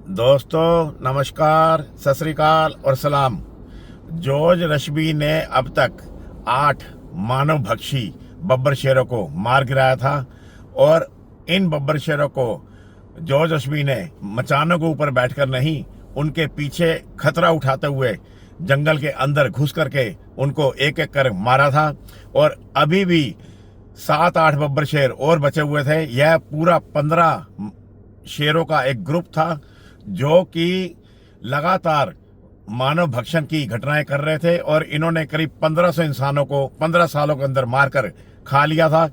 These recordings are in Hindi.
दोस्तों नमस्कार, सत श्री अकाल और सलाम। जॉर्ज रश्बी ने अब तक 8 मानव भक्षी बब्बर शेरों को मार गिराया था और इन बब्बर शेरों को जॉर्ज रश्बी ने मचानों के ऊपर बैठकर नहीं, उनके पीछे खतरा उठाते हुए जंगल के अंदर घुस करके उनको एक एक कर मारा था। और अभी भी 7-8 बब्बर शेर और बचे हुए थे। यह पूरा 15 शेरों का एक ग्रुप था जो कि लगातार मानव भक्षण की घटनाएं कर रहे थे और इन्होंने करीब 1500 इंसानों को 15 सालों के अंदर मारकर खा लिया था।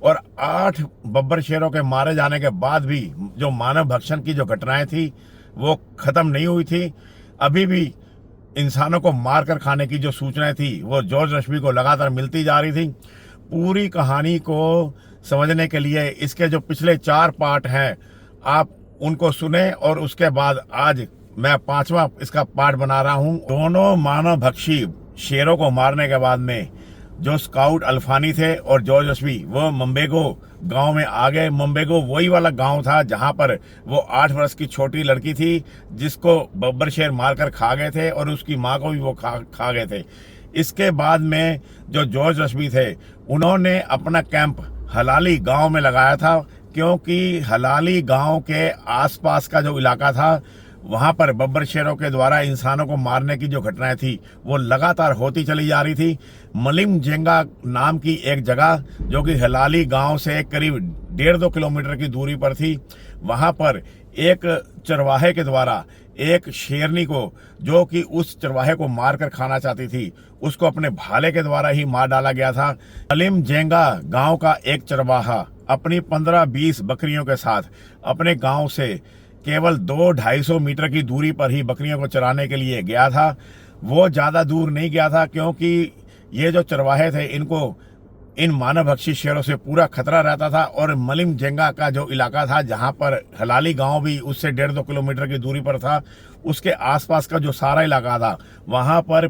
और 8 बब्बर शेरों के मारे जाने के बाद भी जो मानव भक्षण की जो घटनाएं थी वो खत्म नहीं हुई थी। अभी भी इंसानों को मारकर खाने की जो सूचनाएं थी वो जॉर्ज रश्बी को लगातार मिलती जा रही थी। पूरी कहानी को समझने के लिए इसके जो पिछले 4 पार्ट हैं आप उनको सुने और उसके बाद आज मैं 5वां इसका पार्ट बना रहा हूं। दोनों मानव भक्षी शेरों को मारने के बाद में जो स्काउट अल्फानी थे और जॉर्ज रश्बी वो मंबेगो गांव में आ गए। मंबेगो वही वाला गांव था जहां पर वो 8 वर्ष की छोटी लड़की थी जिसको बब्बर शेर मारकर खा गए थे और उसकी मां को भी वो खा गए थे। इसके बाद में जो जॉर्ज रश्बी थे उन्होंने अपना कैंप हलाली गांव में लगाया था, क्योंकि हलाली गांव के आसपास का जो इलाका था वहां पर बब्बर शेरों के द्वारा इंसानों को मारने की जो घटनाएं थी वो लगातार होती चली जा रही थी। मलिम जेंगा नाम की एक जगह जो कि हलाली गांव से करीब 1.5-2 किलोमीटर की दूरी पर थी, वहां पर एक चरवाहे के द्वारा एक शेरनी को, जो कि उस चरवाहे को मारकर खाना चाहती थी, उसको अपने भाले के द्वारा ही मार डाला गया था। मलिम जेंगा गांव का एक चरवाहा अपनी 15-20 बकरियों के साथ अपने गांव से केवल 200-250 मीटर की दूरी पर ही बकरियों को चराने के लिए गया था। वो ज़्यादा दूर नहीं गया था क्योंकि ये जो चरवाहे थे इनको इन मानव भक्षी शेरों से पूरा खतरा रहता था। और मलिम जेंगा का जो इलाका था जहां पर हलाली गांव भी उससे 1.5-2 किलोमीटर की दूरी पर था, उसके आसपास का जो सारा इलाका था वहां पर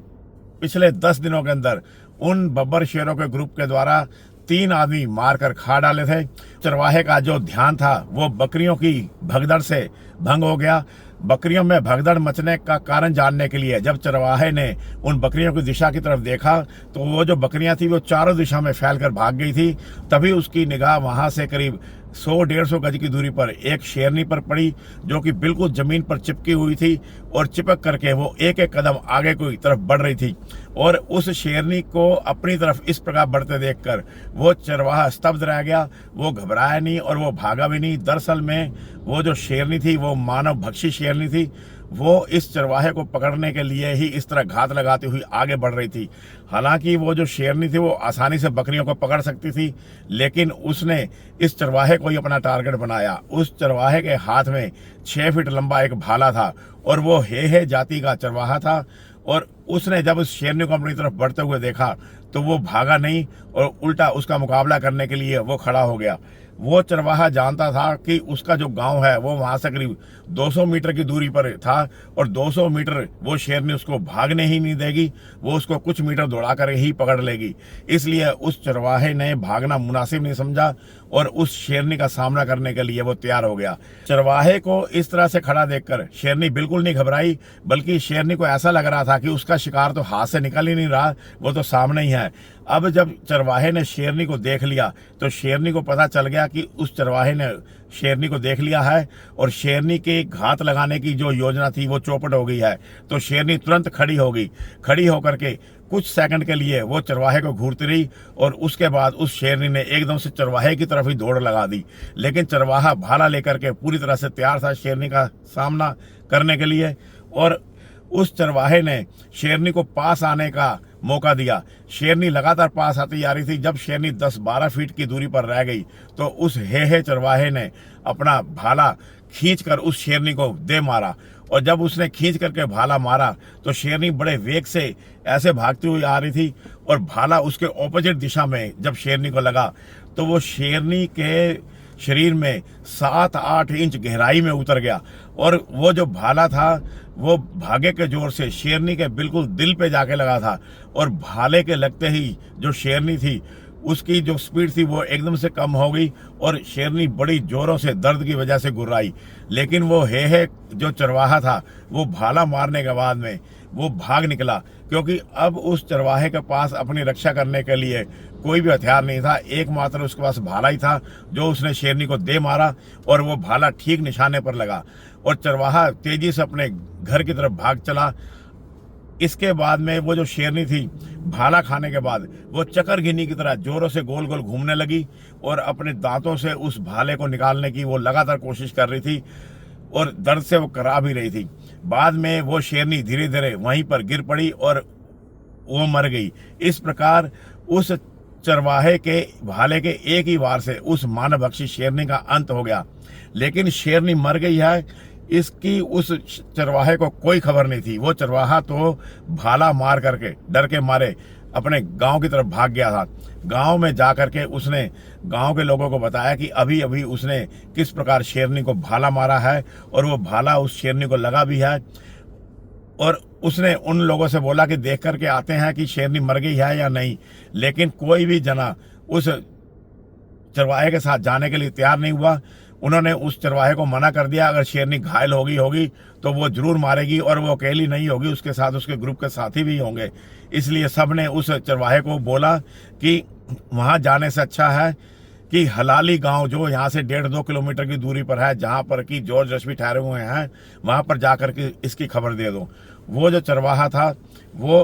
पिछले 10 दिनों के अंदर उन बब्बर शेरों के ग्रुप के द्वारा 3 आदमी मारकर खा डाले थे। चरवाहे का जो ध्यान था वो बकरियों की भगदड़ से भंग हो गया। बकरियों में भगदड़ मचने का कारण जानने के लिए जब चरवाहे ने उन बकरियों की दिशा की तरफ देखा तो वो जो बकरियां थी वो चारों दिशा में फैलकर भाग गई थी। तभी उसकी निगाह वहां से करीब 100-150 गज की दूरी पर एक शेरनी पर पड़ी जो कि बिल्कुल जमीन पर चिपकी हुई थी और चिपक करके वो एक एक कदम आगे की तरफ बढ़ रही थी। और उस शेरनी को अपनी तरफ इस प्रकार बढ़ते देखकर वो चरवाहा स्तब्ध रह गया। वो घबराया नहीं और वो भागा भी नहीं। दरअसल में वो जो शेरनी थी वो मानव भक्षी शेरनी थी। वो इस चरवाहे को पकड़ने के लिए ही इस तरह घात लगाती हुई आगे बढ़ रही थी। हालांकि वो जो शेरनी थी वो आसानी से बकरियों को पकड़ सकती थी, लेकिन उसने इस चरवाहे को ही अपना टारगेट बनाया। उस चरवाहे के हाथ में 6 फीट लंबा एक भाला था और वो हे जाति का चरवाहा था। और उसने जब उस शेरनी को अपनी तरफ बढ़ते हुए देखा तो वो भागा नहीं और उल्टा उसका मुकाबला करने के लिए वो खड़ा हो गया। वो चरवाहा जानता था कि उसका जो गांव है वो वहां से करीब 200 मीटर की दूरी पर था और 200 मीटर वो शेरनी उसको भागने ही नहीं देगी, वो उसको कुछ मीटर दौड़ा कर ही पकड़ लेगी। इसलिए उस चरवाहे ने भागना मुनासिब नहीं समझा और उस शेरनी का सामना करने के लिए वो तैयार हो गया। चरवाहे को इस तरह से खड़ा देखकर शेरनी बिल्कुल नहीं घबराई, बल्कि शेरनी को ऐसा लग रहा था कि उसका शिकार तो हाथ से निकल ही नहीं रहा, वो तो सामने ही है। अब जब चरवाहे ने शेरनी को देख लिया तो शेरनी को पता चल गया कि उस चरवाहे ने शेरनी को देख लिया है और शेरनी के घात लगाने की जो योजना थी वो चौपट हो गई है। तो शेरनी तुरंत खड़ी हो गई। खड़ी होकर के कुछ सेकंड के लिए वो चरवाहे को घूरती रही और उसके बाद उस शेरनी ने एकदम से चरवाहे की तरफ ही दौड़ लगा दी। लेकिन चरवाहा भाला लेकर के पूरी तरह से तैयार था शेरनी का सामना करने के लिए और उस चरवाहे ने शेरनी को पास आने का मौका दिया। शेरनी लगातार पास आती जा रही थी। जब शेरनी 10-12 फीट की दूरी पर रह गई तो उस हे चरवाहे ने अपना भाला खींचकर उस शेरनी को दे मारा। और जब उसने खींच करके भाला मारा तो शेरनी बड़े वेग से ऐसे भागती हुई आ रही थी और भाला उसके ऑपोजिट दिशा में जब शेरनी को लगा तो वो शेरनी के शरीर में 7-8 इंच गहराई में उतर गया और वो जो भाला था वो भागे के जोर से शेरनी के बिल्कुल दिल पे जाके लगा था। और भाले के लगते ही जो शेरनी थी उसकी जो स्पीड थी वो एकदम से कम हो गई और शेरनी बड़ी जोरों से दर्द की वजह से गुर्राई। लेकिन वो है जो चरवाहा था वो भाला मारने के बाद में वो भाग निकला, क्योंकि अब उस चरवाहे के पास अपनी रक्षा करने के लिए कोई भी हथियार नहीं था। एकमात्र उसके पास भाला ही था जो उसने शेरनी को दे मारा और वो भाला ठीक निशाने पर लगा और चरवाहा तेजी से अपने घर की तरफ भाग चला। इसके बाद में वो जो शेरनी थी भाला खाने के बाद वो चकरघिनी की तरह जोरों से गोल गोल घूमने लगी और अपने दांतों से उस भाले को निकालने की वो लगातार कोशिश कर रही थी और दर्द से वो करा भी रही थी। बाद में वो शेरनी धीरे धीरे वहीं पर गिर पड़ी और वो मर गई। इस प्रकार उस चरवाहे के भाले के एक ही वार से उस मानवभक्षी शेरनी का अंत हो गया। लेकिन शेरनी मर गई है, इसकी उस चरवाहे को कोई खबर नहीं थी। वो चरवाहा तो भाला मार करके डर के मारे अपने गांव की तरफ भाग गया था। गांव में जा करके उसने गांव के लोगों को बताया कि अभी अभी उसने किस प्रकार शेरनी को भाला मारा है और वो भाला उस शेरनी को लगा भी है। और उसने उन लोगों से बोला कि देख करके आते हैं कि शेरनी मर गई है या नहीं। लेकिन कोई भी जना उस चरवाहे के साथ जाने के लिए तैयार नहीं हुआ। उन्होंने उस चरवाहे को मना कर दिया, अगर शेरनी घायल होगी तो वो जरूर मारेगी और वो अकेली नहीं होगी, उसके साथ उसके ग्रुप के साथी भी होंगे। इसलिए सब ने उस चरवाहे को बोला कि वहाँ जाने से अच्छा है कि हलाली गांव जो यहाँ से 1.5-2 किलोमीटर की दूरी पर है, जहाँ पर कि जॉर्ज रश्मी ठहरे हुए हैं, वहाँ पर जाकर के इसकी खबर दे दो। वो जो चरवाहा था वो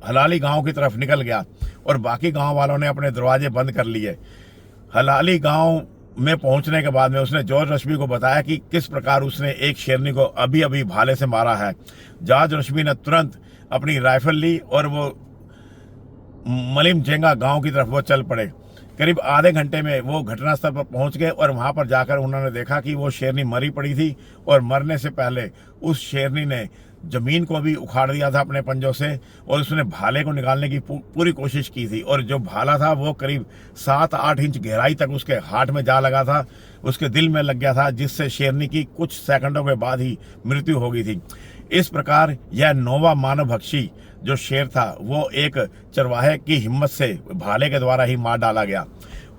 हलाली गांव की तरफ निकल गया और बाकी गांव वालों ने अपने दरवाजे बंद कर लिए। हलाली गांव में पहुंचने के बाद में उसने जॉर्ज रश्मी को बताया कि किस प्रकार उसने एक शेरनी को अभी अभी भाले से मारा है। जॉर्ज रश्मी ने तुरंत अपनी राइफल ली और वो मलिम जेंगा गांव की तरफ वो चल पड़े। करीब आधे घंटे में वो घटनास्थल पर पहुंच गए और वहां पर जाकर उन्होंने देखा कि वो शेरनी मरी पड़ी थी और मरने से पहले उस शेरनी ने जमीन को भी उखाड़ दिया था अपने पंजों से और उसने भाले को निकालने की पूरी कोशिश की थी। और जो भाला था वो करीब 7-8 इंच गहराई तक उसके हार्ट में जा लगा था, उसके दिल में लग गया था, जिससे शेरनी की कुछ सेकंडों के बाद ही मृत्यु हो गई थी। इस प्रकार यह नौवा मानवभक्षी जो शेर था वो एक चरवाहे की हिम्मत से भाले के द्वारा ही मार डाला गया।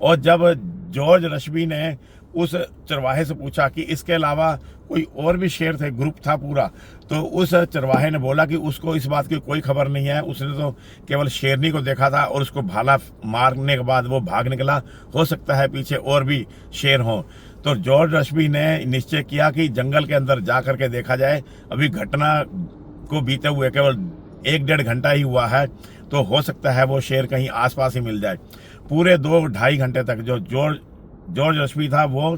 और जब जॉर्ज रश्मी ने उस चरवाहे से पूछा कि इसके अलावा कोई और भी शेर थे, ग्रुप था पूरा, तो उस चरवाहे ने बोला कि उसको इस बात की कोई खबर नहीं है, उसने तो केवल शेरनी को देखा था और उसको भाला मारने के बाद वो भाग निकला, हो सकता है पीछे और भी शेर हों। तो जॉर्ज रश्मी ने निश्चय किया कि जंगल के अंदर जा करके देखा जाए। अभी घटना को बीते हुए केवल 1-1.5 घंटा ही हुआ है, तो हो सकता है वो शेर कहीं आसपास ही मिल जाए। पूरे 2-2.5 घंटे तक जो जॉर्ज रश्मी था वो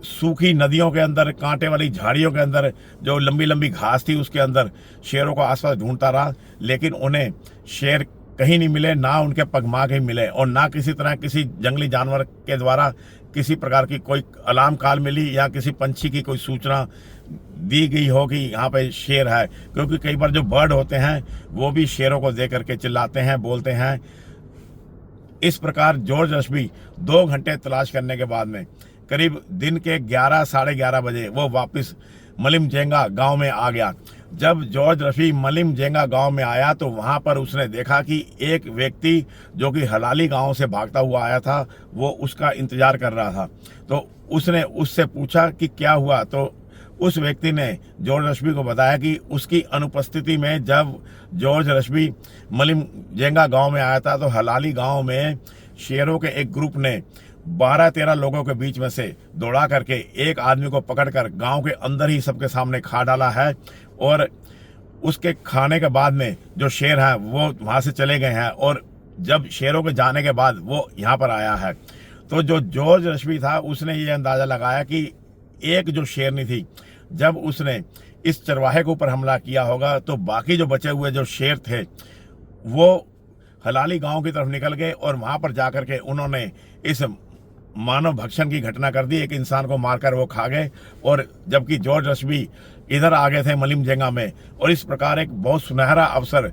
सूखी नदियों के अंदर, कांटे वाली झाड़ियों के अंदर, जो लंबी लंबी घास थी उसके अंदर शेरों को आसपास ढूंढता रहा। लेकिन उन्हें शेर कहीं नहीं मिले, ना उनके पगमा कहीं मिले और ना किसी तरह किसी जंगली जानवर के द्वारा किसी प्रकार की कोई अलार्म कॉल मिली या किसी पंछी की कोई सूचना दी गई हो कि यहाँ पे शेर है। क्योंकि कई बार जो बर्ड होते हैं वो भी शेरों को देख करके चिल्लाते हैं, बोलते हैं। इस प्रकार जॉर्ज रश्मी 2 घंटे तलाश करने के बाद में करीब दिन के 11-11:30 बजे वो वापस मलिम जेंगा गांव में आ गया। जब जॉर्ज रश्मी मलिम जेंगा गांव में आया तो वहां पर उसने देखा कि एक व्यक्ति जो कि हलाली गांव से भागता हुआ आया था वो उसका इंतजार कर रहा था। तो उसने उससे पूछा कि क्या हुआ, तो उस व्यक्ति ने जॉर्ज रश्मी को बताया कि उसकी अनुपस्थिति में जब जॉर्ज रश्मी मलिम जेंगा गांव में आया था तो हलाली गांव में शेरों के एक ग्रुप ने 12-13 लोगों के बीच में से दौड़ा करके एक आदमी को पकड़कर गांव के अंदर ही सबके सामने खा डाला है। और उसके खाने के बाद में जो शेर हैं वो वहां से चले गए हैं और जब शेरों के जाने के बाद वो यहाँ पर आया है। तो जो जॉर्ज रश्मी था उसने ये अंदाजा लगाया कि एक जो शेरनी थी, जब उसने इस चरवाहे के ऊपर हमला किया होगा तो बाकी जो बचे हुए जो शेर थे वो हलाली गांव की तरफ निकल गए और वहां पर जाकर के उन्होंने इस मानव भक्षण की घटना कर दी, एक इंसान को मारकर वो खा गए। और जबकि जॉर्ज रश्मी इधर आ गए थे मलिम जेंगा में, और इस प्रकार एक बहुत सुनहरा अवसर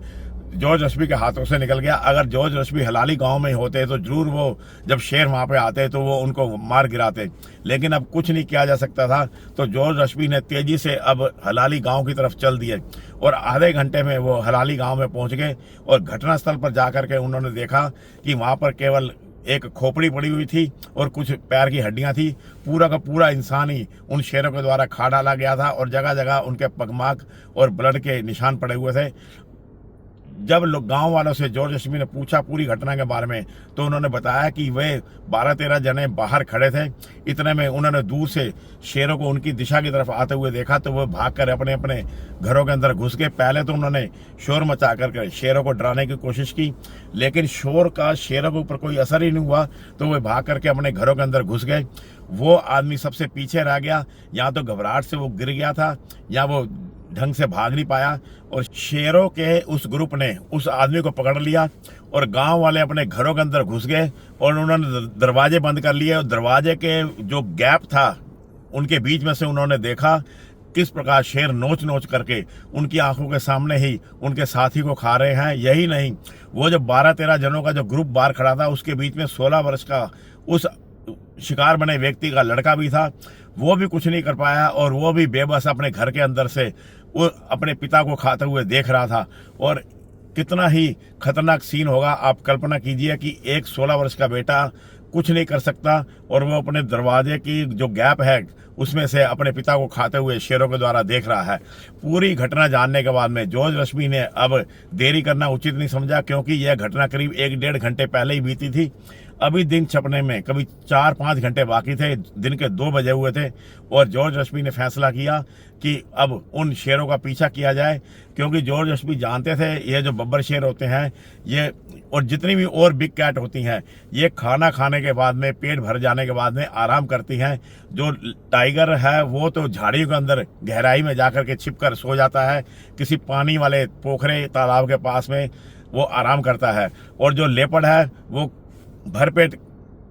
जॉर्ज रश्मी के हाथों से निकल गया। अगर जॉर्ज रश्मी हलाली गांव में होते तो जरूर वो जब शेर वहां पे आते तो वो उनको मार गिराते, लेकिन अब कुछ नहीं किया जा सकता था। तो जॉर्ज रश्मी ने तेजी से अब हलाली गांव की तरफ चल दिए और आधे घंटे में वो हलाली गांव में पहुंच गए। और घटनास्थल पर जाकर के उन्होंने देखा कि वहां पर केवल एक खोपड़ी पड़ी हुई थी और कुछ पैर की हड्डियां थी। पूरा का पूरा इंसान ही उन शेरों के द्वारा खा डाला गया था और जगह जगह उनके पगमार्क और ब्लड के निशान पड़े हुए थे। जब लोग गांव वालों से जॉर्ज रश्मी ने पूछा पूरी घटना के बारे में, तो उन्होंने बताया कि वे 12-13 जने बाहर खड़े थे। इतने में उन्होंने दूर से शेरों को उनकी दिशा की तरफ आते हुए देखा, तो वो भागकर अपने अपने घरों के अंदर घुस गए। पहले तो उन्होंने शोर मचा करके शेरों को डराने की कोशिश की, लेकिन शोर का शेरों के ऊपर कोई असर ही नहीं हुआ, तो वे भाग करके अपने घरों के अंदर घुस गए। वो आदमी सबसे पीछे रह गया, या तो घबराहट से वो गिर गया था या वो ढंग से भाग नहीं पाया। और शेरों के उस ग्रुप ने उस आदमी को पकड़ लिया और गांव वाले अपने घरों के अंदर घुस गए और उन्होंने दरवाजे बंद कर लिए। और दरवाजे के जो गैप था उनके बीच में से उन्होंने देखा किस प्रकार शेर नोच नोच करके उनकी आंखों के सामने ही उनके साथी को खा रहे हैं। यही नहीं, वो जो 12-13 जनों का जो ग्रुप बाहर खड़ा था, उसके बीच में 16 वर्ष का उस शिकार बने व्यक्ति का लड़का भी था। वो भी कुछ नहीं कर पाया और वो भी बेबस अपने घर के अंदर से वो अपने पिता को खाते हुए देख रहा था। और कितना ही खतरनाक सीन होगा, आप कल्पना कीजिए कि एक 16 वर्ष का बेटा कुछ नहीं कर सकता और वो अपने दरवाजे की जो गैप है उसमें से अपने पिता को खाते हुए शेरों के द्वारा देख रहा है। पूरी घटना जानने के बाद में जॉर्ज रश्मी ने अब देरी करना उचित नहीं समझा, क्योंकि यह घटना करीब 1-1.5 घंटे पहले ही बीती थी। अभी दिन छपने में कभी 4-5 घंटे बाकी थे, दिन के 2 बजे हुए थे। और जॉर्ज रश्मी ने फैसला किया कि अब उन शेरों का पीछा किया जाए, क्योंकि जॉर्ज रश्मी जानते थे ये जो बब्बर शेर होते हैं ये और जितनी भी और बिग कैट होती हैं, ये खाना खाने के बाद में, पेट भर जाने के बाद में आराम करती हैं। जो टाइगर है वो तो झाड़ियों के अंदर गहराई में जाकर के छिप कर सो जाता है, किसी पानी वाले पोखरे तालाब के पास में वो आराम करता है। और जो लेपर्ड है वो भरपेट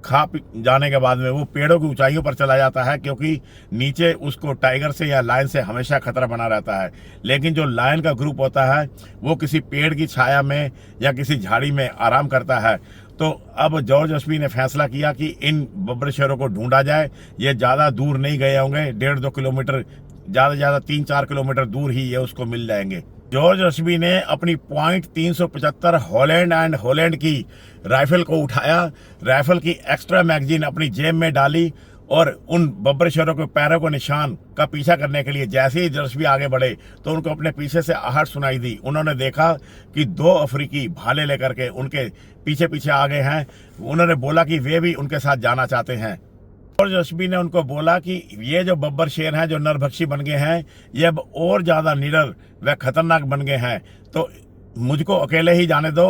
खा जाने के बाद में वो पेड़ों की ऊंचाइयों पर चला जाता है, क्योंकि नीचे उसको टाइगर से या लायन से हमेशा खतरा बना रहता है। लेकिन जो लायन का ग्रुप होता है वो किसी पेड़ की छाया में या किसी झाड़ी में आराम करता है। तो अब जॉर्ज रश्मी ने फैसला किया कि इन बब्बर शेरों को ढूंढा जाए। ये ज़्यादा दूर नहीं गए होंगे, 1.5-2 किलोमीटर, ज़्यादा से ज़्यादा 3-4 किलोमीटर दूर ही ये उसको मिल जाएंगे। जॉर्ज रश्मी ने अपनी .375 हॉलैंड एंड हॉलैंड की राइफल को उठाया, राइफल की एक्स्ट्रा मैगजीन अपनी जेब में डाली और उन बब्बर शेरों के पैरों को निशान का पीछा करने के लिए जैसे ही रश्मी आगे बढ़े तो उनको अपने पीछे से आहट सुनाई दी। उन्होंने देखा कि 2 अफ्रीकी भाले लेकर के उनके पीछे पीछे आ गए हैं। उन्होंने बोला कि वे भी उनके साथ जाना चाहते हैं। जॉर्ज रश्मी ने उनको बोला कि ये जो बब्बर शेर हैं, जो नरभक्षी बन गए हैं, ये अब और ज़्यादा निडर व खतरनाक बन गए हैं, तो मुझको अकेले ही जाने दो।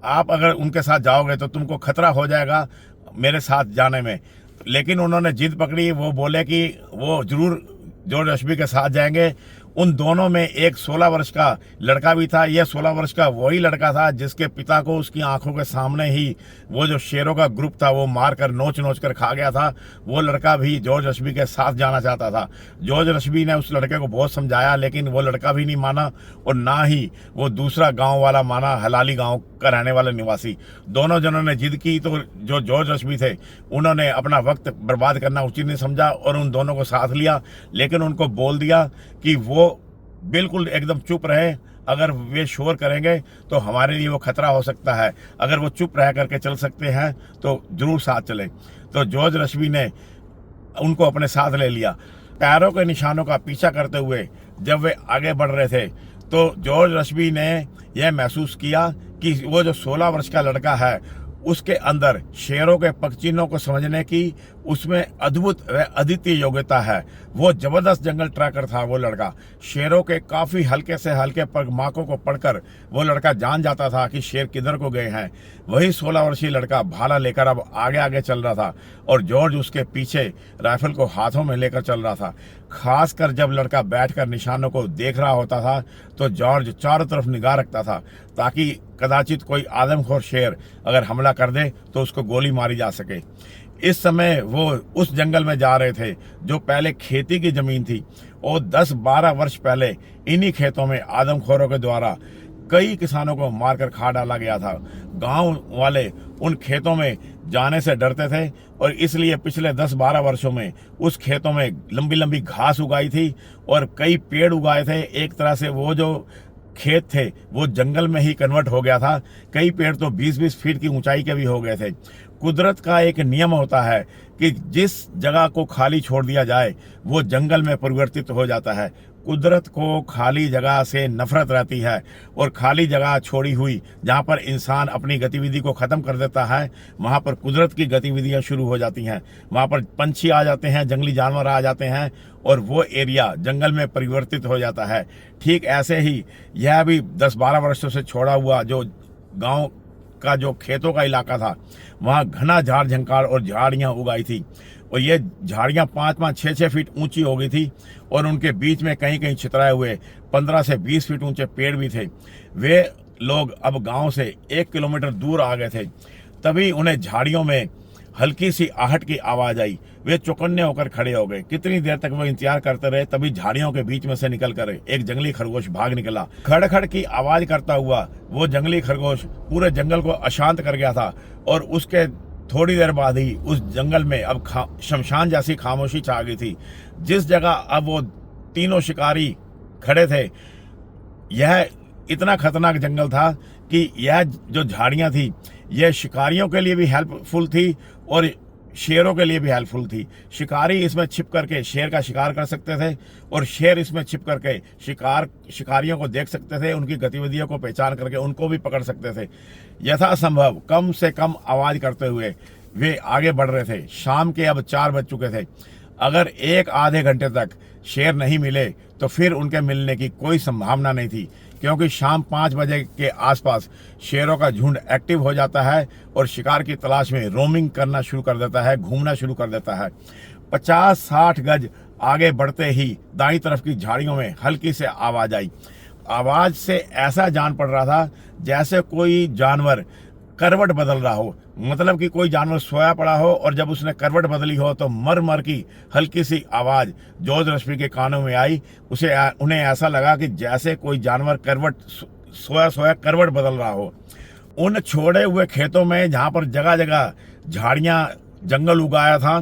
आप अगर उनके साथ जाओगे तो तुमको खतरा हो जाएगा मेरे साथ जाने में। लेकिन उन्होंने जिद पकड़ी, वो बोले कि वो जरूर जॉर्ज रश्मी के साथ जाएंगे। उन दोनों में एक 16 वर्ष का लड़का भी था। यह 16 वर्ष का वही लड़का था जिसके पिता को उसकी आंखों के सामने ही वो जो शेरों का ग्रुप था वो मार कर नोच नोच कर खा गया था। वो लड़का भी जॉर्ज रश्मी के साथ जाना चाहता था। जॉर्ज रश्मी ने उस लड़के को बहुत समझाया, लेकिन वो लड़का भी नहीं माना और ना ही वो दूसरा गाँव वाला माना, हलाली गाँव का रहने वाला निवासी। दोनों जनों ने जिद की, तो जो जॉर्ज रश्मी थे उन्होंने अपना वक्त बर्बाद करना उचित नहीं समझा और उन दोनों को साथ लिया। लेकिन उनको बोल दिया कि वो बिल्कुल एकदम चुप रहे, अगर वे शोर करेंगे तो हमारे लिए वो खतरा हो सकता है, अगर वो चुप रह करके चल सकते हैं तो जरूर साथ चलें। तो जॉर्ज रश्मी ने उनको अपने साथ ले लिया। पैरों के निशानों का पीछा करते हुए जब वे आगे बढ़ रहे थे तो जॉर्ज रश्मी ने यह महसूस किया कि वो जो 16 वर्ष का लड़का है उसके अंदर शेरों के पगचिन्हों को समझने की उसमें अद्भुत व अद्वितीय योग्यता है। वो जबरदस्त जंगल ट्रैकर था वो लड़का। शेरों के काफ़ी हल्के से हल्के पगमार्कों को पढ़कर वो लड़का जान जाता था कि शेर किधर को गए हैं। वही 16 वर्षीय लड़का भाला लेकर अब आगे आगे चल रहा था और जॉर्ज उसके पीछे राइफल को हाथों में लेकर चल रहा था। खासकर जब लड़का बैठकर निशानों को देख रहा होता था तो जॉर्ज चारों तरफ निगाह रखता था, ताकि कदाचित कोई आदमखोर शेर अगर हमला कर दे तो उसको गोली मारी जा सके। इस समय वो उस जंगल में जा रहे थे जो पहले खेती की जमीन थी और 10-12 वर्ष पहले इन्हीं खेतों में आदमखोरों के द्वारा कई किसानों को मारकर खा डाला गया था। गांव वाले उन खेतों में जाने से डरते थे और इसलिए पिछले 10-12 वर्षों में उस खेतों में लंबी लंबी घास उगाई थी और कई पेड़ उगाए थे। एक तरह से वो जो खेत थे वो जंगल में ही कन्वर्ट हो गया था। कई पेड़ तो 20-20 फीट की ऊंचाई के भी हो गए थे। कुदरत का एक नियम होता है कि जिस जगह को खाली छोड़ दिया जाए वो जंगल में परिवर्तित हो जाता है। कुदरत को खाली जगह से नफरत रहती है और खाली जगह छोड़ी हुई जहाँ पर इंसान अपनी गतिविधि को ख़त्म कर देता है वहाँ पर कुदरत की गतिविधियाँ शुरू हो जाती हैं। वहाँ पर पंछी आ जाते हैं, जंगली जानवर आ जाते हैं और वो एरिया जंगल में परिवर्तित हो जाता है। ठीक ऐसे ही यह भी 10-12 वर्षों से छोड़ा हुआ जो गाँव का जो खेतों का इलाका था वहाँ घना झाड़ झंकार और झाड़ियाँ उगाई थी और ये झाड़ियाँ 5-5, 6-6 फीट ऊंची हो गई थी और उनके बीच में कहीं कहीं छितराए हुए 15 से 20 फीट ऊंचे पेड़ भी थे। वे लोग अब गांव से 1 किलोमीटर दूर आ गए थे। तभी उन्हें झाड़ियों में हल्की सी आहट की आवाज़ आई। वे चौकन्ने होकर खड़े हो गए। कितनी देर तक वो इंतजार करते रहे, तभी झाड़ियों के बीच में से निकल कर एक जंगली खरगोश भाग निकला। खड़खड़ की आवाज़ करता हुआ वो जंगली खरगोश पूरे जंगल को अशांत कर गया था और उसके थोड़ी देर बाद ही उस जंगल में अब शमशान जैसी खामोशी छा गई थी। जिस जगह अब वो तीनों शिकारी खड़े थे यह इतना खतरनाक जंगल था कि यह जो झाड़ियाँ थी यह शिकारियों के लिए भी हेल्पफुल थी और शेरों के लिए भी हेल्पफुल थी। शिकारी इसमें छिप करके शेर का शिकार कर सकते थे और शेर इसमें छिप करके शिकारियों को देख सकते थे, उनकी गतिविधियों को पहचान करके उनको भी पकड़ सकते थे। यथासंभव कम से कम आवाज़ करते हुए वे आगे बढ़ रहे थे। शाम के अब 4 बज चुके थे। अगर 1-आधे घंटे तक शेर नहीं मिले तो फिर उनके मिलने की कोई संभावना नहीं थी, क्योंकि शाम 5 बजे के आसपास शेरों का झुंड एक्टिव हो जाता है और शिकार की तलाश में रोमिंग करना शुरू कर देता है, घूमना शुरू कर देता है। 50-60 गज आगे बढ़ते ही दाईं तरफ की झाड़ियों में हल्की से आवाज़ आई। आवाज़ से ऐसा जान पड़ रहा था जैसे कोई जानवर करवट बदल रहा हो, मतलब कि कोई जानवर सोया पड़ा हो और जब उसने करवट बदली हो तो मर मर की हल्की सी आवाज़ जॉर्ज रश्मी के कानों में आई। उन्हें ऐसा लगा कि जैसे कोई जानवर सोया करवट बदल रहा हो। उन छोड़े हुए खेतों में जहाँ पर जगह जगह झाड़ियाँ जंगल उगाया था,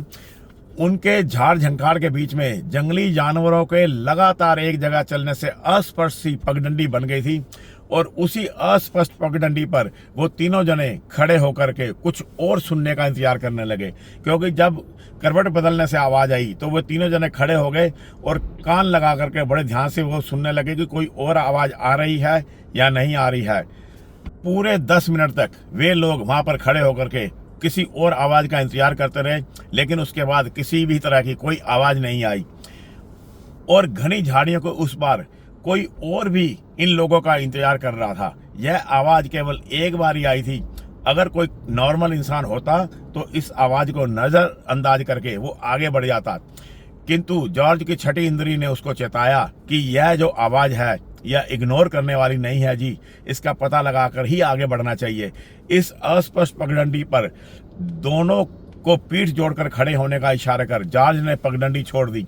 उनके झाड़ झंकार के बीच में जंगली जानवरों के लगातार एक जगह चलने से अस्पष्ट सी पगडंडी बन गई थी और उसी अस्पष्ट पगडंडी पर वो तीनों जने खड़े होकर के कुछ और सुनने का इंतजार करने लगे, क्योंकि जब करवट बदलने से आवाज़ आई तो वो तीनों जने खड़े हो गए और कान लगा करके बड़े ध्यान से वो सुनने लगे कि कोई और आवाज़ आ रही है या नहीं आ रही है। पूरे 10 मिनट तक वे लोग वहाँ पर खड़े होकर के किसी और आवाज़ का इंतजार करते रहे, लेकिन उसके बाद किसी भी तरह की कोई आवाज़ नहीं आई और घनी झाड़ियों को उस पार कोई और भी इन लोगों का इंतजार कर रहा था। यह आवाज़ केवल एक बार ही आई थी। अगर कोई नॉर्मल इंसान होता तो इस आवाज़ को नज़रअंदाज करके वो आगे बढ़ जाता, किंतु जॉर्ज की छठी इंद्री ने उसको चेताया कि यह जो आवाज़ है यह इग्नोर करने वाली नहीं है जी, इसका पता लगाकर ही आगे बढ़ना चाहिए। इस अस्पष्ट पगडंडी पर दोनों को पीठ जोड़कर खड़े होने का इशारा कर जॉर्ज ने पगडंडी छोड़ दी।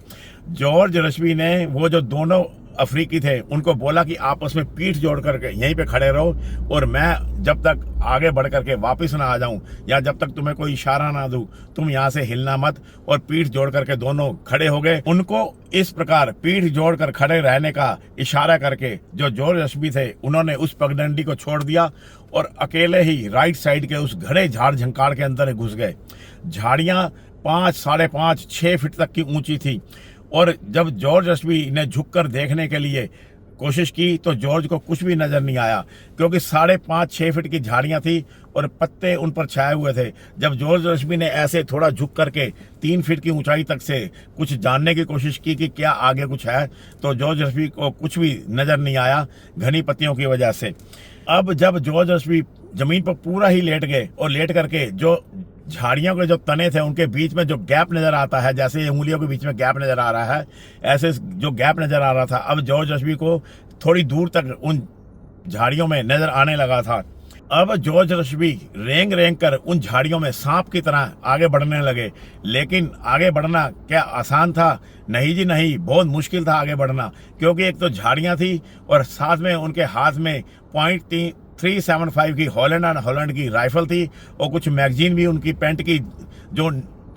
जॉर्ज रश्मी ने वो जो दोनों अफ्रीकी थे उनको बोला कि आपस में पीठ जोड़ करके यहीं पे खड़े रहो और मैं जब तक आगे बढ़ करके वापस ना आ जाऊं या जब तक तुम्हें कोई इशारा ना दूं तुम यहाँ से हिलना मत। और पीठ जोड़ करके दोनों खड़े हो गए। उनको इस प्रकार पीठ जोड़ कर खड़े रहने का इशारा करके जो जॉर्ज रश्मी थे उन्होंने उस पगडंडी को छोड़ दिया और अकेले ही राइट साइड के उस घने झाड़ झंकार के अंदर घुस गए। झाड़ियाँ 5, 5.5, 6 फीट तक की ऊंची थी और जब जॉर्ज रश्मी ने झुककर देखने के लिए कोशिश की तो जॉर्ज को कुछ भी नजर नहीं आया, क्योंकि 5.5, 6 फीट की झाड़ियां थी और पत्ते उन पर छाए हुए थे। जब जॉर्ज रश्मी ने ऐसे थोड़ा झुक करके 3 फीट की ऊंचाई तक से कुछ जानने की कोशिश की कि क्या आगे कुछ है, तो जॉर्ज रश्मी को कुछ भी नजर नहीं आया घनी पत्तियों की वजह से। अब जब जॉर्ज रश्मी जमीन पर पूरा ही लेट गए और लेट करके जो झाड़ियों के जो तने थे उनके बीच में जो गैप नजर आता है, जैसे उंगलियों के बीच में गैप नजर आ रहा है, ऐसे जो गैप नजर आ रहा था अब जॉर्ज रश्मी को थोड़ी दूर तक उन झाड़ियों में नजर आने लगा था। अब जॉर्ज रश्बी रेंग रेंग कर उन झाड़ियों में सांप की तरह आगे बढ़ने लगे। लेकिन आगे बढ़ना क्या आसान था? नहीं जी नहीं, बहुत मुश्किल था आगे बढ़ना, क्योंकि एक तो झाड़ियां थी और साथ में उनके हाथ में .375 की हॉलैंड एंड हॉलैंड की राइफल थी और कुछ मैगजीन भी उनकी पैंट की जो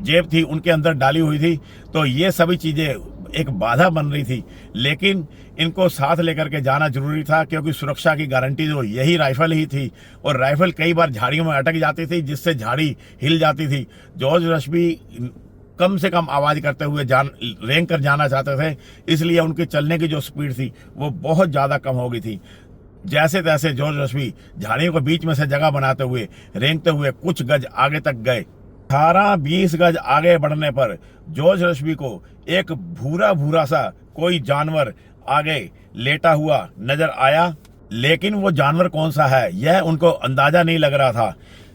जेब थी उनके अंदर डाली हुई थी। तो ये सभी चीज़ें एक बाधा बन रही थी, लेकिन इनको साथ लेकर के जाना जरूरी था, क्योंकि सुरक्षा की गारंटी जो यही राइफल ही थी। और राइफल कई बार झाड़ियों में अटक जाती थी, जिससे झाड़ी हिल जाती थी। जॉर्ज रश्बी कम से कम आवाज़ करते हुए रेंग कर जाना चाहते थे, इसलिए उनके चलने की जो स्पीड थी वो बहुत ज़्यादा कम हो गई थी। जैसे तैसे जॉर्ज रश्बी झाड़ियों के बीच में से जगह बनाते हुए रेंगते हुए कुछ गज आगे तक गए। 18-20 गज आगे बढ़ने पर जॉर्ज रश्बी को एक भूरा भूरा सा कोई जानवर आगे लेटा हुआ नजर आया, लेकिन वो जानवर कौन सा है यह उनको अंदाजा नहीं लग रहा था।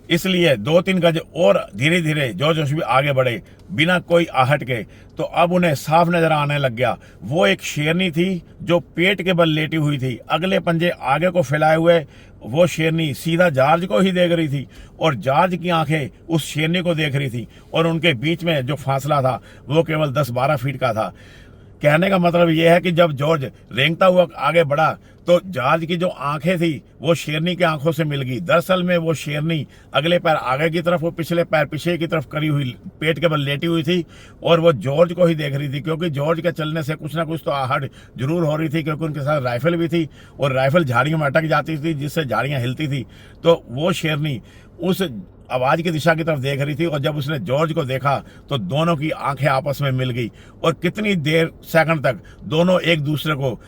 इसलिए 2-3 गज और धीरे धीरे जॉर्ज रश्बी आगे बढ़े बिना कोई आहट के। तो अब उन्हें साफ नजर आने लग गया। वो एक शेरनी थी जो पेट के बल लेटी हुई थी, अगले पंजे आगे को फैलाए हुए। वो शेरनी सीधा जॉर्ज को ही देख रही थी और जॉर्ज की आंखें उस शेरनी को देख रही थी, और उनके बीच में जो फासला था वो केवल 10-12 फीट का था। कहने का मतलब यह है कि जब जॉर्ज रेंगता हुआ आगे बढ़ा तो जॉर्ज की जो आंखें थी वो शेरनी की आंखों से मिल गई। दरअसल में वो शेरनी अगले पैर आगे की तरफ और पिछले पैर पीछे की तरफ करी हुई पेट के बल लेटी हुई थी, और वो जॉर्ज को ही देख रही थी, क्योंकि जॉर्ज के चलने से कुछ ना कुछ तो आहट जरूर हो रही थी, क्योंकि उनके साथ राइफल भी थी और राइफल झाड़ियों में अटक जाती थी, जिससे झाड़ियां हिलती थी। तो वो शेरनी उस आवाज की दिशा की तरफ देख रही थी, और जब उसने जॉर्ज को देखा तो दोनों की आंखें आपस में मिल गई, और कितनी देर सेकंड तक दोनों एक दूसरे को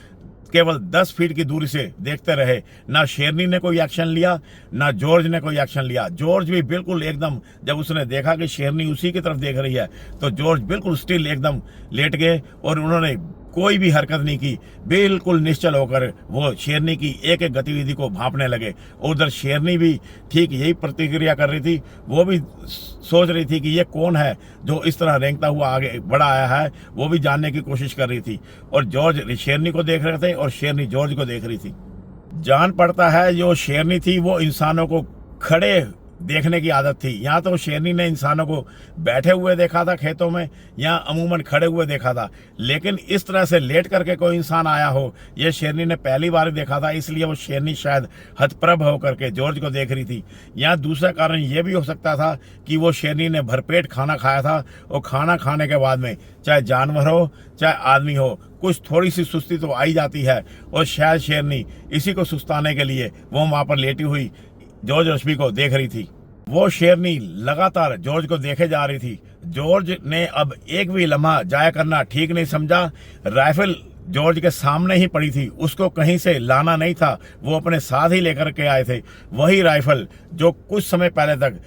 केवल 10 फीट की दूरी से देखते रहे। ना शेरनी ने कोई एक्शन लिया, ना जॉर्ज ने कोई एक्शन लिया। जॉर्ज भी बिल्कुल एकदम, जब उसने देखा कि शेरनी उसी की तरफ देख रही है तो जॉर्ज बिल्कुल स्टिल एकदम लेट गए, और उन्होंने कोई भी हरकत नहीं की। बिल्कुल निश्चल होकर वो शेरनी की एक एक गतिविधि को भांपने लगे। उधर शेरनी भी ठीक यही प्रतिक्रिया कर रही थी। वो भी सोच रही थी कि ये कौन है जो इस तरह रेंगता हुआ आगे बढ़ा आया है, वो भी जानने की कोशिश कर रही थी। और जॉर्ज शेरनी को देख रहे थे और शेरनी जॉर्ज को देख रही थी। जान पड़ता है जो शेरनी थी वो इंसानों को खड़े देखने की आदत थी। यहाँ तो शेरनी ने इंसानों को बैठे हुए देखा था खेतों में, या अमूमन खड़े हुए देखा था, लेकिन इस तरह से लेट करके कोई इंसान आया हो यह शेरनी ने पहली बार देखा था। इसलिए वो शेरनी शायद हतप्रभ होकर के जॉर्ज को देख रही थी। यहाँ दूसरा कारण यह भी हो सकता था कि वो शेरनी ने भरपेट खाना खाया था, और खाना खाने के बाद में चाहे जानवर हो चाहे आदमी हो, कुछ थोड़ी सी सुस्ती तो आई जाती है, और शायद शेरनी इसी को सुस्ताने के लिए वो वहां पर लेटी हुई जॉर्ज रश्बी को देख रही थी। वो शेरनी लगातार जॉर्ज को देखे जा रही थी। जॉर्ज ने अब एक भी लम्हा जाया करना ठीक नहीं समझा। राइफल जॉर्ज के सामने ही पड़ी थी, उसको कहीं से लाना नहीं था, वो अपने साथ ही लेकर के आए थे। वही राइफल जो कुछ समय पहले तक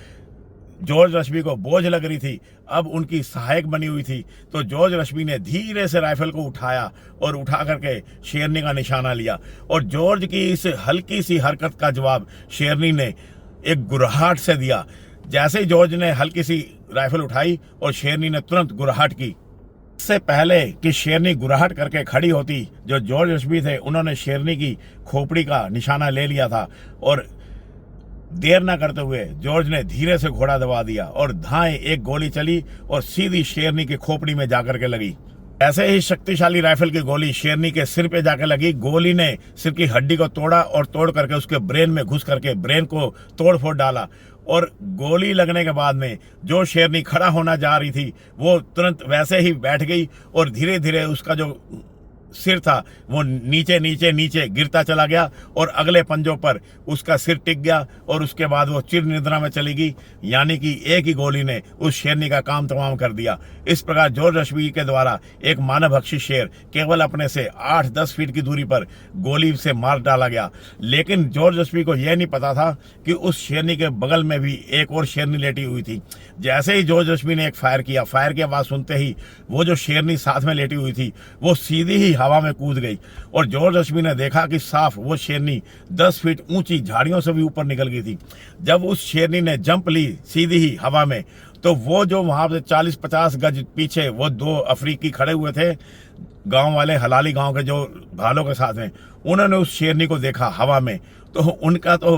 जॉर्ज रश्बी को बोझ लग रही थी, अब उनकी सहायक बनी हुई थी। तो जॉर्ज रश्बी ने धीरे से राइफल को उठाया और उठा करके शेरनी का निशाना लिया, और जॉर्ज की इस हल्की सी हरकत का जवाब शेरनी ने एक गुर्राहट से दिया। जैसे ही जॉर्ज ने हल्की सी राइफल उठाई और शेरनी ने तुरंत गुर्राहट की। इससे पहले कि शेरनी गुर्राहट करके खड़ी होती, जो जॉर्ज रश्बी थे उन्होंने शेरनी की खोपड़ी का निशाना ले लिया था, और देर न करते हुए जॉर्ज ने धीरे से घोड़ा दबा दिया और धाएं एक गोली चली और सीधी शेरनी की खोपड़ी में जाकर के लगी। ऐसे ही शक्तिशाली राइफल की गोली शेरनी के सिर पे जाकर लगी। गोली ने सिर की हड्डी को तोड़ा और तोड़ करके उसके ब्रेन में घुस करके ब्रेन को तोड़ फोड़ डाला, और गोली लगने के बाद में जो शेरनी खड़ा होना जा रही थी वो तुरंत वैसे ही बैठ गई, और धीरे धीरे उसका जो सिर था वो नीचे नीचे नीचे गिरता चला गया, और अगले पंजों पर उसका सिर टिक गया, और उसके बाद वो चिर निद्रा में चली गई। यानी कि एक ही गोली ने उस शेरनी का काम तमाम कर दिया। इस प्रकार जॉर्ज रश्बी के द्वारा एक मानवभक्षी शेर केवल अपने से 8-10 फीट की दूरी पर गोली से मार डाला गया। लेकिन जॉर्ज रश्बी को यह नहीं पता था कि उस शेरनी के बगल में भी एक और शेरनी लेटी हुई थी। जैसे ही जॉर्ज रश्बी ने एक फायर किया, फायर की आवाज सुनते ही वो जो शेरनी साथ में लेटी हुई थी वो सीधी ही हवा में कूद गई, और जॉर्ज रश्बी ने देखा कि साफ वो शेरनी 10 फीट ऊंची झाड़ियों से भी ऊपर निकल गई थी। जब उस शेरनी ने जंप ली सीधी ही हवा में, तो वो जो वहां से 40-50 गज पीछे वो 2 अफ्रीकी खड़े हुए थे, गांव वाले हलाली गांव के जो भालों के साथ हैं, उन्होंने उस शेरनी को देखा हवा में, तो उनका तो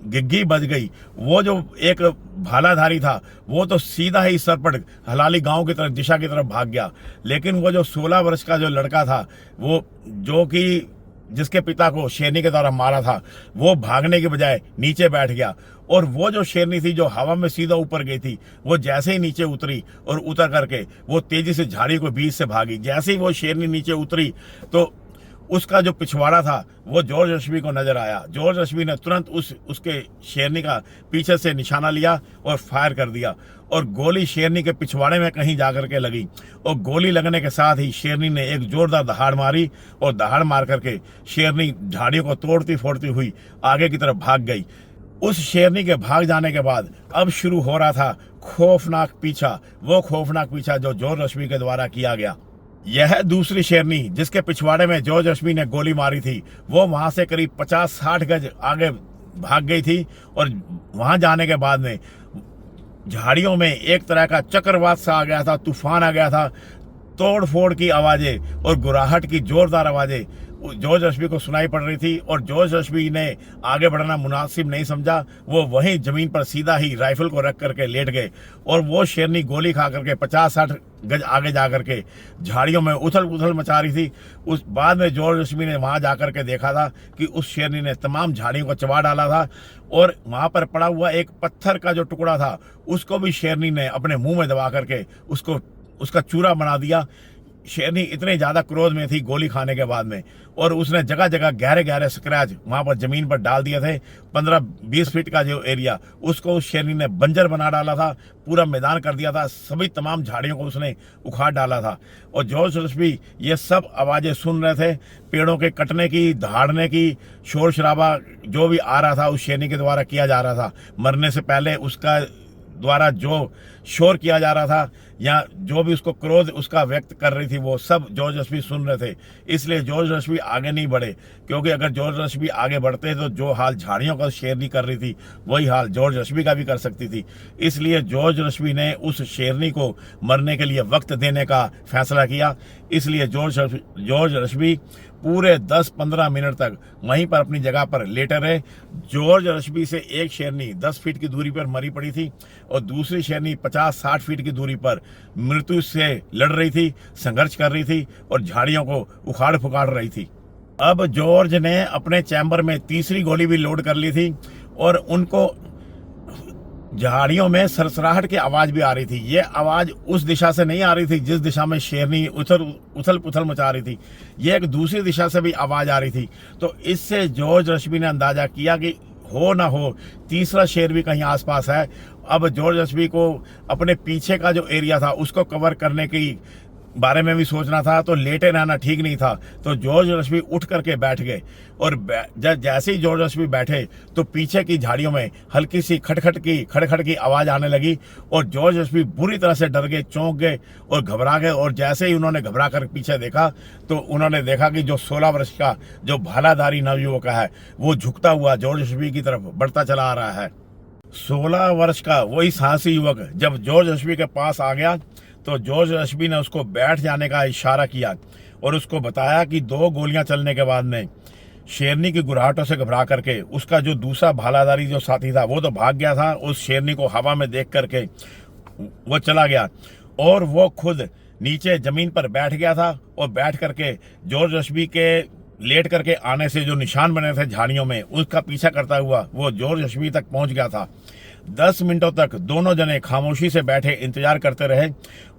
गिग्गी बज गई। वो जो एक भालाधारी था वो तो सीधा ही सरपट हलाली गांव की तरफ दिशा की तरफ भाग गया। लेकिन वो जो 16 वर्ष का जो लड़का था, वो जो कि जिसके पिता को शेरनी के द्वारा मारा था, वो भागने के बजाय नीचे बैठ गया। और वो जो शेरनी थी जो हवा में सीधा ऊपर गई थी, वो जैसे ही नीचे उतरी और उतर करके वो तेजी से झाड़ी को बीच से भागी। जैसे ही वो शेरनी नीचे उतरी तो उसका जो पिछवाड़ा था वो जॉर्ज रश्मी को नजर आया। जॉर्ज रश्मी ने तुरंत उसके शेरनी का पीछे से निशाना लिया और फायर कर दिया, और गोली शेरनी के पिछवाड़े में कहीं जाकर के लगी। और गोली लगने के साथ ही शेरनी ने एक जोरदार दहाड़ मारी, और दहाड़ मार करके शेरनी झाड़ियों को तोड़ती फोड़ती हुई आगे की तरफ भाग गई। उस शेरनी के भाग जाने के बाद अब शुरू हो रहा था खौफनाक पीछा, वो खौफनाक पीछा जो जॉर्ज रश्मी के द्वारा किया गया। यह दूसरी शेरनी जिसके पिछवाड़े में जॉर्ज रश्मी ने गोली मारी थी, वो वहां से करीब 50-60 गज आगे भाग गई थी। और वहां जाने के बाद में झाड़ियों में एक तरह का चक्रवात सा आ गया था, तूफान आ गया था। तोड़ फोड़ की आवाजें और गुराहट की जोरदार आवाजें जॉर्ज रश्मी को सुनाई पड़ रही थी। और जॉर्ज रश्मी ने आगे बढ़ना मुनासिब नहीं समझा, वो वहीं जमीन पर सीधा ही राइफल को रख करके लेट गए। और वो शेरनी गोली खा करके 50-60 गज आगे जा करके झाड़ियों में उथल पुथल मचा रही थी। उस बाद में जॉर्ज रश्मी ने वहां जाकर के देखा था कि उस शेरनी ने तमाम झाड़ियों को चबा डाला था, और वहां पर पड़ा हुआ एक पत्थर का जो टुकड़ा था उसको भी शेरनी ने अपने मुंह में दबा करके उसका चूरा बना दिया। शेरनी इतने ज्यादा क्रोध में थी गोली खाने के बाद में, और उसने जगह जगह गहरे गहरे स्क्रैच वहां पर जमीन पर डाल दिए थे। 15-20 फीट का जो एरिया उसको उस शेरनी ने बंजर बना डाला था, पूरा मैदान कर दिया था, सभी तमाम झाड़ियों को उसने उखाड़ डाला था। और जॉर्ज रश्मी ये सब आवाजें सुन रहे थे, पेड़ों के कटने की, दहाड़ने की, शोर शराबा जो भी आ रहा था उस शेरनी के द्वारा किया जा रहा था। मरने से पहले उसका द्वारा जो शोर किया जा रहा था या जो भी उसको क्रोध उसका व्यक्त कर रही थी, वो सब जॉर्ज रश्मी सुन रहे थे। इसलिए जॉर्ज रश्मी आगे नहीं बढ़े, क्योंकि अगर जॉर्ज रश्मी आगे बढ़ते तो जो हाल झाड़ियों का शेरनी कर रही थी वही हाल जॉर्ज रश्मी का भी कर सकती थी। इसलिए जॉर्ज रश्मी ने उस शेरनी को मरने के लिए वक्त देने का फैसला किया। इसलिए जॉर्ज रश्मी पूरे 10-15 मिनट तक वहीं पर अपनी जगह पर लेटे रहे। जॉर्ज रश्मी से एक शेरनी 10 फीट की दूरी पर मरी पड़ी थी, और दूसरी शेरनी 50-60 फीट की दूरी पर मृत्यु से लड़ रही थी, संघर्ष कर रही थी और झाड़ियों को उखाड़ फुखाड़ रही थी। अब जॉर्ज ने अपने चैम्बर में तीसरी गोली भी लोड कर ली थी, और उनको झाड़ियों में सरसराहट की आवाज भी आ रही थी। ये आवाज उस दिशा से नहीं आ रही थी जिस दिशा में शेरनी उथल पुथल मचा रही थी, ये एक दूसरी दिशा से भी आवाज आ रही थी। तो इससे जॉर्ज रश्मी ने अंदाजा किया कि हो ना हो तीसरा शेर भी कहीं आसपास है। अब जॉर्ज रश्मी को अपने पीछे का जो एरिया था उसको कवर करने की बारे में भी सोचना था, तो लेटे रहना ठीक नहीं था। तो जॉर्ज रश्मी उठ करके बैठ गए, और जैसे ही जॉर्ज रश्मी बैठे तो पीछे की झाड़ियों में हल्की सी खटखट की आवाज आने लगी, और जॉर्ज रश्मी बुरी तरह से डर गए, चौंक गए और घबरा गए। और जैसे ही उन्होंने घबरा कर पीछे देखा तो उन्होंने देखा कि जो 16 वर्ष का जो भालाधारी नवयुवक है वो झुकता हुआ जॉर्ज रश्मी की तरफ बढ़ता चला आ रहा है। 16 वर्ष का वही साहसी युवक जब जॉर्ज रश्मी के पास आ गया तो जॉर्ज रश्मी ने उसको बैठ जाने का इशारा किया, और उसको बताया कि 2 गोलियां चलने के बाद में शेरनी की गुराहटों से घबरा करके उसका जो दूसरा भालाधारी जो साथी था वो तो भाग गया था। उस शेरनी को हवा में देख करके वो चला गया, और वो खुद नीचे जमीन पर बैठ गया था, और बैठ करके जॉर्ज रश्मी के लेट करके आने से जो निशान बने थे झाड़ियों में उसका पीछा करता हुआ वो जॉर्ज रश्मी तक पहुंच गया था। 10 मिनटों तक दोनों जने खामोशी से बैठे इंतजार करते रहे,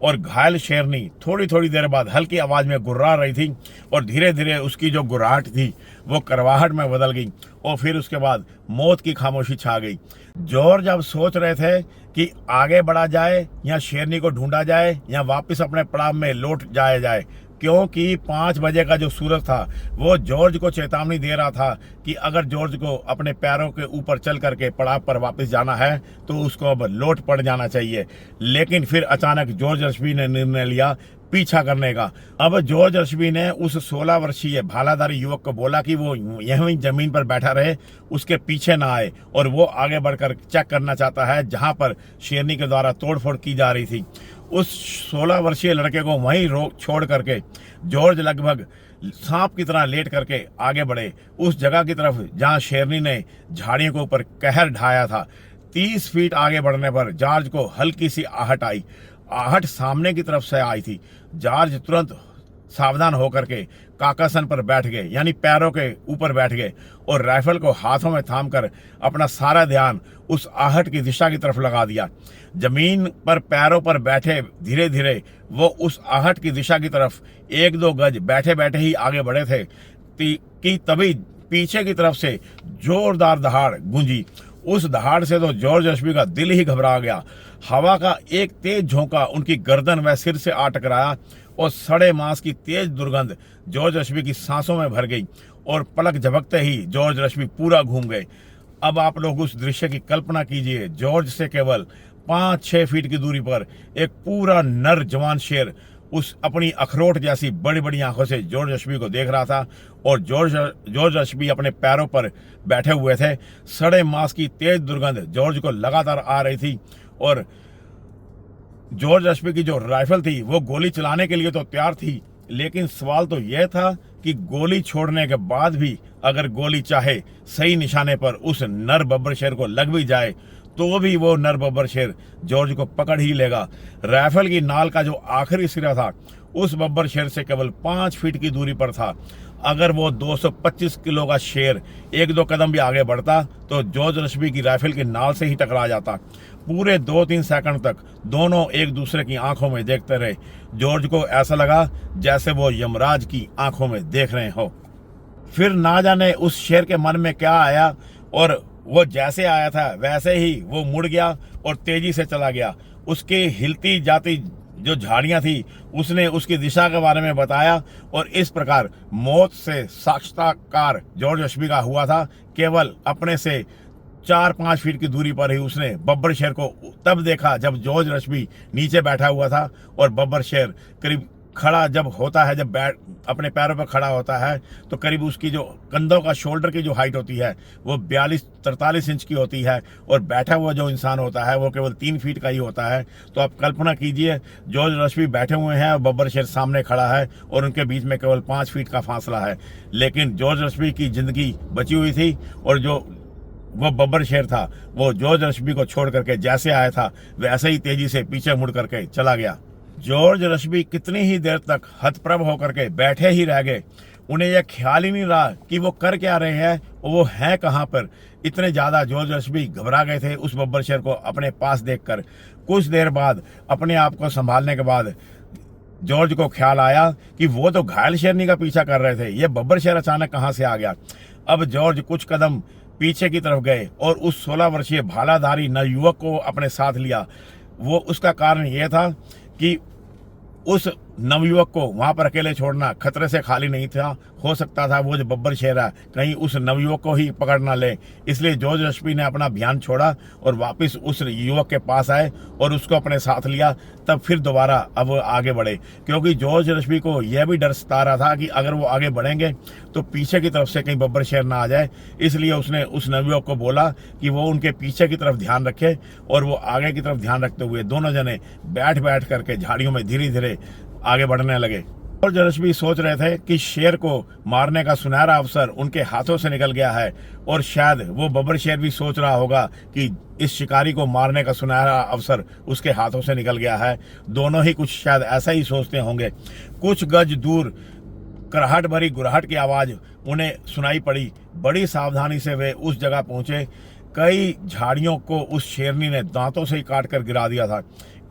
और घायल शेरनी थोड़ी थोड़ी देर बाद हल्की आवाज में गुर्रा रही थी, और धीरे धीरे उसकी जो गुर्राहट थी वो करवाहट में बदल गई, और फिर उसके बाद मौत की खामोशी छा गई। जॉर्ज अब सोच रहे थे कि आगे बढ़ा जाए या शेरनी को ढूंढा जाए या वापस अपने पड़ाव में लौट जाया जाए, क्योंकि 5 बजे का जो सूरज था वो जॉर्ज को चेतावनी दे रहा था कि अगर जॉर्ज को अपने पैरों के ऊपर चल करके पड़ाव पर वापस जाना है तो उसको अब लौट पड़ जाना चाहिए। लेकिन फिर अचानक जॉर्ज रश्मी ने निर्णय लिया पीछा करने का। अब जॉर्ज रश्मी ने उस 16 वर्षीय भालाधारी युवक को बोला कि वो यहीं जमीन पर बैठा रहे, उसके पीछे ना आए, और वो आगे बढ़कर चेक करना चाहता है जहां पर शेरनी के द्वारा तोड़फोड़ की जा रही थी। उस 16 वर्षीय लड़के को वहीं रोक छोड़ करके जॉर्ज लगभग सांप की तरह लेट करके आगे बढ़े उस जगह की तरफ जहां शेरनी ने झाड़ियों के ऊपर कहर ढाया था। 30 फीट आगे बढ़ने पर जॉर्ज को हल्की सी आहट आई। आहट सामने की तरफ से आई थी। जॉर्ज तुरंत सावधान होकर के काकासन पर बैठ गए, यानी पैरों के ऊपर बैठ गए और राइफल को हाथों में थामकर अपना सारा ध्यान उस आहट की दिशा की तरफ लगा दिया। जमीन पर पैरों पर बैठे धीरे धीरे वो उस आहट की दिशा की तरफ 1-2 गज बैठे बैठे ही आगे बढ़े थे कि तभी पीछे की तरफ से जोरदार दहाड़ गूंजी। उस दहाड़ से तो जॉर्ज रश्मी का दिल ही घबरा गया। हवा का एक तेज झोंका उनकी गर्दन व सिर से आ टकराया और सड़े मांस की तेज दुर्गंध जॉर्ज रश्मी की सांसों में भर गई और पलक झपकते ही जॉर्ज रश्मी पूरा घूम गए। अब आप लोग उस दृश्य की कल्पना कीजिए। जॉर्ज से केवल 5-6 फीट की दूरी पर एक पूरा नर जवान शेर उस अपनी अखरोट जैसी बड़ी बड़ी आंखों से जॉर्ज रश्मी को देख रहा था और जॉर्ज रश्मी अपने पैरों पर बैठे हुए थे। सड़े मांस की तेज दुर्गंध जॉर्ज को लगातार आ रही थी और जॉर्ज रश्मी की जो राइफल थी वो गोली चलाने के लिए तो तैयार थी, लेकिन सवाल तो यह था कि गोली छोड़ने के बाद भी अगर गोली चाहे सही निशाने पर उस नर बब्बर शेर को लग भी जाए तो भी वो नर बब्बर शेर जॉर्ज को पकड़ ही लेगा। राइफल की नाल का जो आखिरी सिरा था उस बब्बर शेर से केवल 5 फीट की दूरी पर था। अगर वो 225 किलो का शेर 1-2 कदम भी आगे बढ़ता तो जॉर्ज रश्मी की राइफल की नाल से ही टकरा जाता। पूरे 2-3 सेकंड तक दोनों एक दूसरे की आंखों में देखते रहे। जॉर्ज को ऐसा लगा जैसे वो यमराज की आंखों में देख रहे हो। फिर ना जाने उस शेर के मन में क्या आया और वो जैसे आया था वैसे ही वो मुड़ गया और तेजी से चला गया। उसकी हिलती जाती जो झाड़ियां थी उसने उसकी दिशा के बारे में बताया और इस प्रकार मौत से साक्षात्कार जॉर्ज रश्मी का हुआ था। केवल अपने से 4-5 फीट की दूरी पर ही उसने बब्बर शेर को तब देखा जब जॉर्ज रश्मी नीचे बैठा हुआ था और बब्बर शेर करीब खड़ा जब होता है, जब अपने पैरों पर खड़ा होता है तो करीब उसकी जो कंधों का शोल्डर की जो हाइट होती है वो 42-43 इंच की होती है और बैठा हुआ जो इंसान होता है वो केवल 3 फीट का ही होता है। तो आप कल्पना कीजिए जॉर्ज रश्मी बैठे हुए हैं और बब्बर शेर सामने खड़ा है और उनके बीच में केवल 5 फीट का फासला है। लेकिन जॉर्ज रश्मी की जिंदगी बची हुई थी और जो वो बब्बर शेर था वो जॉर्ज रश्मी को छोड़ करके जैसे आया था वैसे ही तेजी से पीछे मुड़ करके चला गया। जॉर्ज रश्मी कितनी ही देर तक हतप्रभ होकर के बैठे ही रह गए। उन्हें यह ख्याल ही नहीं रहा कि वो कर क्या रहे हैं और वो हैं कहाँ पर। इतने ज्यादा जॉर्ज रश्मी घबरा गए थे उस बब्बर शेर को अपने पास देखकर। कुछ देर बाद अपने आप को संभालने के बाद जॉर्ज को ख्याल आया कि वो तो घायल शेरनी का पीछा कर रहे थे, ये बब्बर शेर अचानक कहाँ से आ गया। अब जॉर्ज कुछ कदम पीछे की तरफ गए और उस 16 वर्षीय भालाधारी नवयुवक को अपने साथ लिया। वो उसका कारण यह था कि उस नवयुवक को वहां पर अकेले छोड़ना खतरे से खाली नहीं था। हो सकता था वो जो बब्बर शेर है कहीं उस नवयुवक को ही पकड़ ना ले, इसलिए जॉर्ज रश्मी ने अपना अभियान छोड़ा और वापस उस युवक के पास आए और उसको अपने साथ लिया। तब फिर दोबारा अब आगे बढ़े, क्योंकि जॉर्ज रश्मी को यह भी डर सता रहा था कि अगर वो आगे बढ़ेंगे तो पीछे की तरफ से कहीं बब्बर शेर ना आ जाए। इसलिए उसने उस नवयुवक को बोला कि वो उनके पीछे की तरफ ध्यान रखे और वो आगे की तरफ ध्यान रखते हुए दोनों जने बैठ करके झाड़ियों में धीरे धीरे आगे बढ़ने लगे। जॉर्ज रश्मी सोच रहे थे कि शेर को मारने का सुनहरा अवसर उनके हाथों से निकल गया है और शायद वो बब्बर शेर भी सोच रहा होगा कि इस शिकारी को मारने का सुनहरा अवसर उसके हाथों से निकल गया है। दोनों ही कुछ शायद ऐसा ही सोचते होंगे। कुछ गज दूर कराहट भरी गुराहट की आवाज उन्हें सुनाई पड़ी। बड़ी सावधानी से वे उस जगह पहुंचे। कई झाड़ियों को उस शेरनी ने दांतों से ही काट कर गिरा दिया था।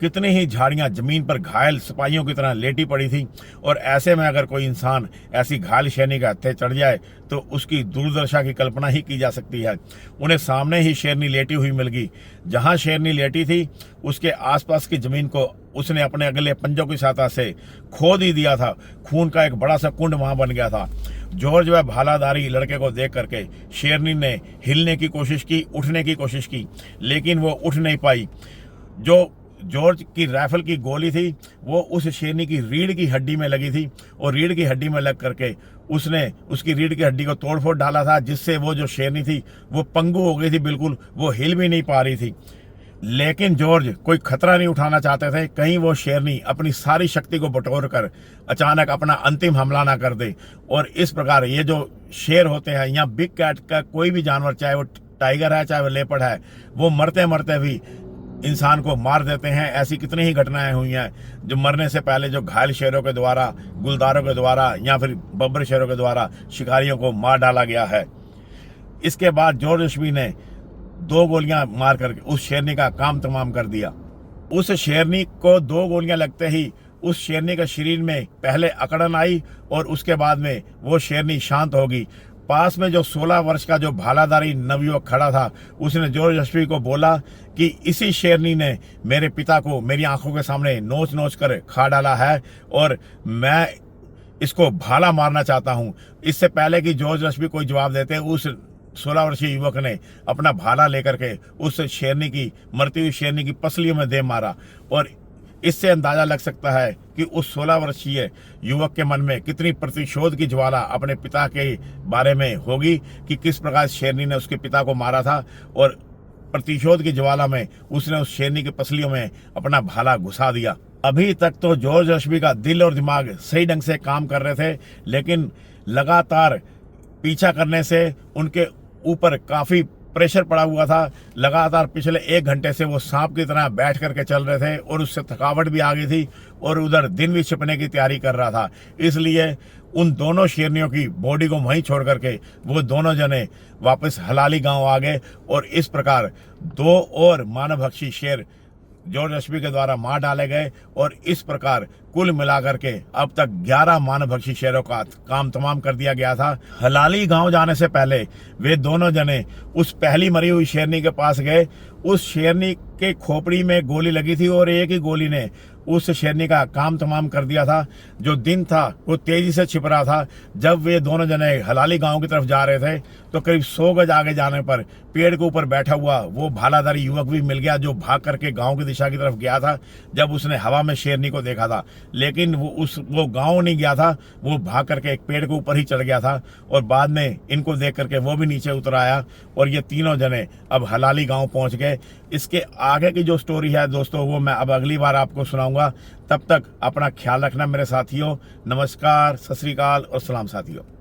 कितनी ही झाड़ियां जमीन पर घायल सिपाहियों की तरह लेटी पड़ी थी और ऐसे में अगर कोई इंसान ऐसी घायल शेरनी के हत्थे चढ़ जाए तो उसकी दुर्दशा की कल्पना ही की जा सकती है। उन्हें सामने ही शेरनी लेटी हुई मिल गई। जहां शेरनी लेटी थी उसके आसपास की जमीन को उसने अपने अगले पंजों की सहायता से खोद ही दिया था। खून का एक बड़ा सा कुंड वहां बन गया था। जॉर्ज वह भालाधारी लड़के को देख करके शेरनी ने हिलने की कोशिश की, उठने की कोशिश की, लेकिन वो उठ नहीं पाई। जो जॉर्ज की राइफल की गोली थी वो उस शेरनी की रीढ़ की हड्डी में लगी थी और रीढ़ की हड्डी में लग करके उसने उसकी रीढ़ की हड्डी को तोड़फोड़ डाला था, जिससे वो जो शेरनी थी वो पंगु हो गई थी, बिल्कुल वो हिल भी नहीं पा रही थी। लेकिन जॉर्ज कोई खतरा नहीं उठाना चाहते थे, कहीं वो शेरनी अपनी सारी शक्ति को बटोर कर अचानक अपना अंतिम हमला ना कर दे। और इस प्रकार ये जो शेर होते हैं या बिग कैट का कोई भी जानवर, चाहे वो टाइगर है चाहे वो लेपर्ड है, वो मरते मरते भी इंसान को मार देते हैं। ऐसी कितनी ही घटनाएं हुई हैं जो मरने से पहले जो घायल शेरों के द्वारा, गुलदारों के द्वारा या फिर बब्बर शेरों के द्वारा शिकारियों को मार डाला गया है। इसके बाद जॉर्ज रश्बी ने 2 गोलियां मार कर उस शेरनी का काम तमाम कर दिया। उस शेरनी को 2 गोलियां लगते ही उस शेरनी के शरीर में पहले अकड़न आई और उसके बाद में वो शेरनी शांत होगी। पास में जो 16 वर्ष का जो भालाधारी नवयुवक खड़ा था, उसने जॉर्ज रश्बी को बोला कि इसी शेरनी ने मेरे पिता को मेरी आंखों के सामने नोच नोच कर खा डाला है और मैं इसको भाला मारना चाहता हूं। इससे पहले कि जॉर्ज रश्बी कोई जवाब देते, उस 16 वर्षीय युवक ने अपना भाला लेकर के उस शेरनी की, मरती हुई शेरनी की पसलियों में दे मारा। और इससे अंदाजा लग सकता है कि उस 16 वर्षीय युवक के मन में कितनी प्रतिशोध की ज्वाला अपने पिता के बारे में होगी कि किस प्रकार शेरनी ने उसके पिता को मारा था और प्रतिशोध की ज्वाला में उसने उस शेरनी की पसलियों में अपना भाला घुसा दिया। अभी तक तो जॉर्ज रश्बी का दिल और दिमाग सही ढंग से काम कर रहे थे, लेकिन लगातार पीछा करने से उनके ऊपर काफी प्रेशर पड़ा हुआ था। लगातार पिछले 1 घंटे से वो सांप की तरह बैठ करके चल रहे थे और उससे थकावट भी आ गई थी और उधर दिन भी छिपने की तैयारी कर रहा था। इसलिए उन दोनों शेरनियों की बॉडी को वहीं छोड़ करके वो दोनों जने वापस हलाली गांव आ गए और इस प्रकार 2 और मानवभक्षी शेर जॉर्ज रश्बी के द्वारा मार डाले गए और इस प्रकार कुल मिलाकर के अब तक 11 मानवभक्षी शेरों का काम तमाम कर दिया गया था। हलाली गांव जाने से पहले वे दोनों जने उस पहली मरी हुई शेरनी के पास गए। उस शेरनी के खोपड़ी में गोली लगी थी और एक ही गोली ने उस शेरनी का काम तमाम कर दिया था। जो दिन था वो तेजी से छिप रहा था। जब वे दोनों जने हलाली गांव की तरफ जा रहे थे तो करीब 100 गज आगे जाने पर पेड़ के ऊपर बैठा हुआ वो भालाधारी युवक भी मिल गया, जो भाग करके गांव की दिशा की तरफ गया था जब उसने हवा में शेरनी को देखा था। लेकिन वो गांव नहीं गया था, वो भाग करके एक पेड़ के ऊपर ही चढ़ गया था और बाद में इनको देख करके वो भी नीचे उतर आया और ये तीनों जने अब हलाली गांव पहुंच गए। इसके आगे की जो स्टोरी है दोस्तों, वो मैं अब अगली बार आपको सुनाऊंगा। तब तक अपना ख्याल रखना मेरे साथियों। नमस्कार, सत श्री अकाल और सलाम साथियों।